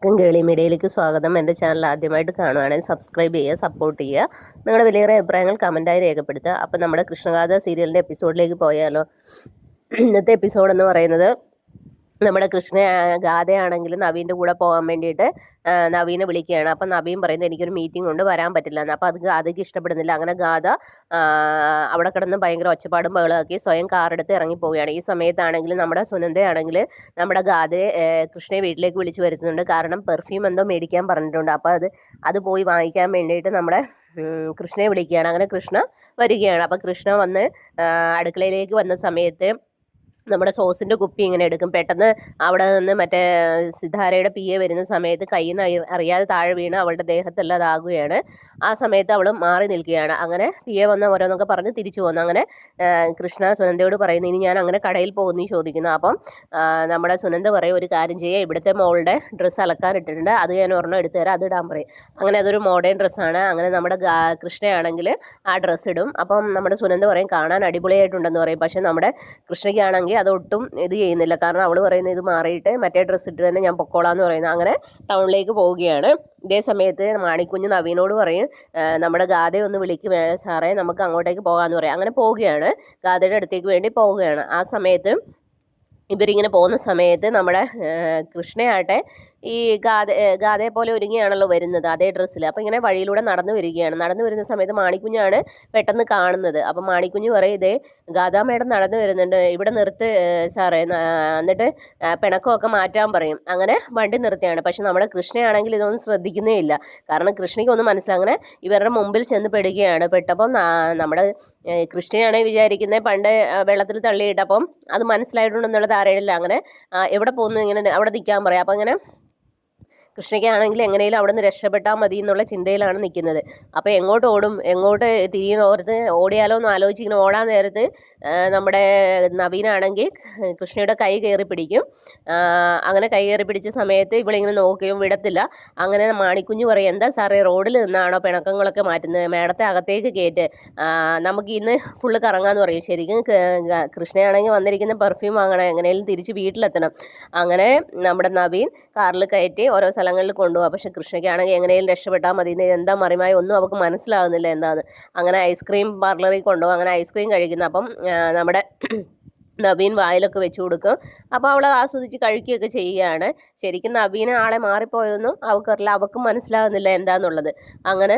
കേളി മീഡിയയിലേക്ക് സ്വാഗതം. എൻ്റെ ചാനൽ ആദ്യമായിട്ട് കാണുകയാണെങ്കിൽ സബ്സ്ക്രൈബ് ചെയ്യുക, സപ്പോർട്ട് ചെയ്യുക. നിങ്ങളുടെ വിലയേറെ അഭിപ്രായങ്ങൾ കമൻറ്റായി രേഖപ്പെടുത്തുക. അപ്പം നമ്മുടെ കൃഷ്ണഗാഥ സീരിയലിൻ്റെ എപ്പിസോഡിലേക്ക് പോയാലോ? ഇന്നത്തെ എപ്പിസോഡ് എന്ന് പറയുന്നത് നമ്മുടെ ഗാഥയാണെങ്കിൽ നവീൻ്റെ കൂടെ പോകാൻ വേണ്ടിയിട്ട് നവീനെ വിളിക്കുകയാണ്. അപ്പം നവീൻ പറയുന്നത് എനിക്കൊരു മീറ്റിംഗ് ഉണ്ട്, വരാൻ പറ്റില്ല എന്ന്. അപ്പോൾ അത് ഗാഥയ്ക്ക് ഇഷ്ടപ്പെടുന്നില്ല. അങ്ങനെ ഗാഥ അവിടെ കിടന്ന് ഭയങ്കര ഒച്ചപ്പാടും ബഹളമാക്കി സ്വയം കാറെടുത്ത് ഇറങ്ങിപ്പോവുകയാണ്. ഈ സമയത്താണെങ്കിൽ നമ്മുടെ സുനന്ദയാണെങ്കിൽ നമ്മുടെ ഗാഥയെ കൃഷ്ണയെ വീട്ടിലേക്ക് വിളിച്ച് വരുത്തുന്നുണ്ട്. കാരണം പെർഫ്യൂം എന്തോ മേടിക്കാൻ പറഞ്ഞിട്ടുണ്ട്. അപ്പോൾ അത് പോയി വാങ്ങിക്കാൻ വേണ്ടിയിട്ട് നമ്മുടെ കൃഷ്ണയെ വിളിക്കുകയാണ്. അങ്ങനെ കൃഷ്ണ വരികയാണ്. അപ്പോൾ കൃഷ്ണ വന്ന് അടുക്കളയിലേക്ക് വന്ന സമയത്ത് നമ്മുടെ സോസിൻ്റെ കുപ്പി ഇങ്ങനെ എടുക്കും. പെട്ടെന്ന് അവിടെ നിന്ന് മറ്റേ സിതാരയുടെ പിയെ വരുന്ന സമയത്ത് കയ്യിൽ നിന്ന് അറിയാതെ താഴെ വീണ് അവളുടെ ദേഹത്തെല്ലാം അതാകുകയാണ്. ആ സമയത്ത് അവൾ മാറി നിൽക്കുകയാണ്. അങ്ങനെ പിയെ വന്ന് ഓരോന്നൊക്കെ പറഞ്ഞ് തിരിച്ചു പോകുന്നു. അങ്ങനെ കൃഷ്ണ സുനന്ദയോട് പറയുന്നു, ഇനി ഞാൻ അങ്ങനെ കടയിൽ പോകുന്നു ചോദിക്കുന്നു. അപ്പം നമ്മുടെ സുനന്ദ പറയും, ഒരു കാര്യം ചെയ്യുക, ഇവിടുത്തെ മോളുടെ ഡ്രസ്സ് അലക്കാൻ ഇട്ടിട്ടുണ്ട്, അത് ഞാൻ ഒരെണ്ണം എടുത്തു തരാം, അത് ഇടാൻ പറയും. അങ്ങനെ അതൊരു മോഡേൺ ഡ്രസ്സാണ്. അങ്ങനെ നമ്മുടെ കൃഷ്ണയാണെങ്കിൽ ആ ഡ്രസ്സ് ഇടും. അപ്പം നമ്മുടെ സുനന്ദ പറയും, കാണാൻ അടിപൊളിയായിട്ടുണ്ടെന്ന് പറയും. പക്ഷേ നമ്മുടെ കൃഷ്ണയ്ക്കാണെങ്കിൽ അതൊട്ടും ഇത് ചെയ്യുന്നില്ല. കാരണം അവൾ പറയുന്നത് ഇത് മാറിയിട്ട് മറ്റേ ഡ്രസ്സ് ഇട്ട് തന്നെ ഞാൻ പൊക്കോളാന്ന് പറയുന്നത്. അങ്ങനെ ടൗണിലേക്ക് പോവുകയാണ്. ഇതേ സമയത്ത് മാണിക്കുഞ്ഞ് നവീനോട് പറയും, നമ്മുടെ ഗാഥയെ ഒന്ന് വിളിക്കും സാറേ, നമുക്ക് അങ്ങോട്ടേക്ക് പോകാമെന്ന് പറയും. അങ്ങനെ പോവുകയാണ്, ഗാഥയുടെ അടുത്തേക്ക് വേണ്ടി പോവുകയാണ്. ആ സമയത്ത് ഇവരിങ്ങനെ പോകുന്ന സമയത്ത് നമ്മുടെ കൃഷ്ണയാട്ടെ ഈ ഗാഥയെ പോലെ ഒരുങ്ങിയാണല്ലോ വരുന്നത്, അതേ ഡ്രസ്സിൽ. അപ്പോൾ ഇങ്ങനെ വഴിയിലൂടെ നടന്നു വരികയാണ്. നടന്നു വരുന്ന സമയത്ത് മാണിക്കുഞ്ഞാണ് പെട്ടെന്ന് കാണുന്നത്. അപ്പം മാണിക്കുഞ്ഞ് പറയും, ഇതേ ഗാഥാ മേഡം നടന്നു വരുന്നുണ്ട്, ഇവിടെ നിർത്ത് സാറേ, എന്നിട്ട് പിണക്കമൊക്കെ മാറ്റാൻ പറയും. അങ്ങനെ വണ്ടി നിർത്തിയാണ്. പക്ഷെ നമ്മുടെ കൃഷ്ണയാണെങ്കിൽ ഇതൊന്നും ശ്രദ്ധിക്കുന്നേ ഇല്ല. കാരണം കൃഷ്ണയ്ക്കൊന്നും മനസ്സിലാകും. അങ്ങനെ ഇവരുടെ മുമ്പിൽ ചെന്ന് പെടുകയാണ്. പെട്ടപ്പം നമ്മുടെ കൃഷ്ണയാണെങ്കിൽ വിചാരിക്കുന്നത് പണ്ട് വെള്ളത്തിൽ തള്ളിയിട്ടപ്പം അത് മനസ്സിലായിട്ടുണ്ടെന്നുള്ളത് അറിയില്ല. അങ്ങനെ എവിടെ പോകുന്നു, ഇങ്ങനെ അവിടെ നിൽക്കാൻ പറയാം. അപ്പം അങ്ങനെ കൃഷ്ണയ്ക്കാണെങ്കിൽ എങ്ങനെയും അവിടെ നിന്ന് രക്ഷപ്പെട്ടാൽ മതി എന്നുള്ള ചിന്തയിലാണ് നിൽക്കുന്നത്. അപ്പോൾ എങ്ങോട്ട് ഓടും, എങ്ങോട്ട് തിരിയുന്ന ഓർത്ത് ഓടിയാലോ എന്ന് ആലോചിച്ച് ഇങ്ങനെ ഓടാൻ നേരത്ത് നമ്മുടെ നവീനാണെങ്കിൽ കൃഷ്ണയുടെ കൈ കയറി പിടിക്കും. അങ്ങനെ കൈ കയറി പിടിച്ച സമയത്ത് ഇവളിങ്ങനെ നോക്കുകയും വിടത്തില്ല. അങ്ങനെ മാണിക്കുഞ്ഞ് പറയും, എന്താ സാറേ റോഡിൽ നിന്നാണോ പിണക്കങ്ങളൊക്കെ മാറ്റുന്നത്, മേടത്തെ അകത്തേക്ക് കയറ്റ്, നമുക്ക് ഇന്ന് ഫുള്ള് കറങ്ങാമെന്ന് പറയും. ശരിക്കും കൃഷ്ണയാണെങ്കിൽ വന്നിരിക്കുന്ന പെർഫ്യൂം വാങ്ങണം, എങ്ങനെയും തിരിച്ച് വീട്ടിലെത്തണം. അങ്ങനെ നമ്മുടെ നവീൻ കാറിൽ കയറ്റി ഓരോ സ്ഥലങ്ങളിൽ കൊണ്ടുപോകാം. പക്ഷെ കൃഷ്ണയ്ക്കാണെങ്കിൽ എങ്ങനെയും രക്ഷപ്പെട്ടാൽ മതി, എന്താ മറിമായി ഒന്നും അവൾക്ക് മനസ്സിലാകുന്നില്ല എന്താന്ന്. അങ്ങനെ ഐസ്ക്രീം പാർലറിൽ കൊണ്ടുപോകും. അങ്ങനെ ഐസ്ക്രീം കഴിക്കുന്നു. അപ്പം നമ്മുടെ നവീൻ വായിലൊക്കെ വെച്ച് കൊടുക്കും. അപ്പോൾ അവൾ ആസ്വദിച്ച് കഴിക്കുകയൊക്കെ ചെയ്യുകയാണ്. ശരിക്കും നവീന് ആളെ മാറിപ്പോയൊന്നും അവൾക്കറിയില്ല, അവൾക്കും മനസ്സിലാകുന്നില്ല എന്താണെന്നുള്ളത്. അങ്ങനെ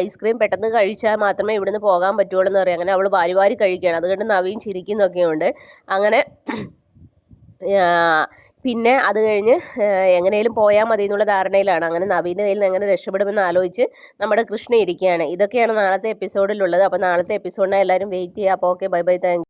ഐസ്ക്രീം പെട്ടെന്ന് കഴിച്ചാൽ മാത്രമേ ഇവിടുന്ന് പോകാൻ പറ്റുള്ളൂ എന്ന് പറയും. അങ്ങനെ അവൾ വാരി വാരി കഴിക്കുകയാണ്. അതുകൊണ്ട് നവീൻ ചിരിക്കുന്നൊക്കെയുണ്ട്. അങ്ങനെ പിന്നെ അത് കഴിഞ്ഞ് എങ്ങനെയും പോയാൽ മതി എന്നുള്ള ധാരണയിലാണ്. അങ്ങനെ നവീൻ്റെ കയ്യിൽ നിന്ന് എങ്ങനെ രക്ഷപ്പെടുമെന്ന് ആലോചിച്ച് നമ്മുടെ കൃഷ്ണ ഇരിക്കുകയാണ്. ഇതൊക്കെയാണ് നാളത്തെ എപ്പിസോഡിലുള്ളത്. അപ്പോൾ നാളത്തെ എപ്പിസോഡിനായി എല്ലാവരും വെയിറ്റ് ചെയ്യുക. അപ്പോൾ ഓക്കെ, ബൈ ബൈ, താങ്ക്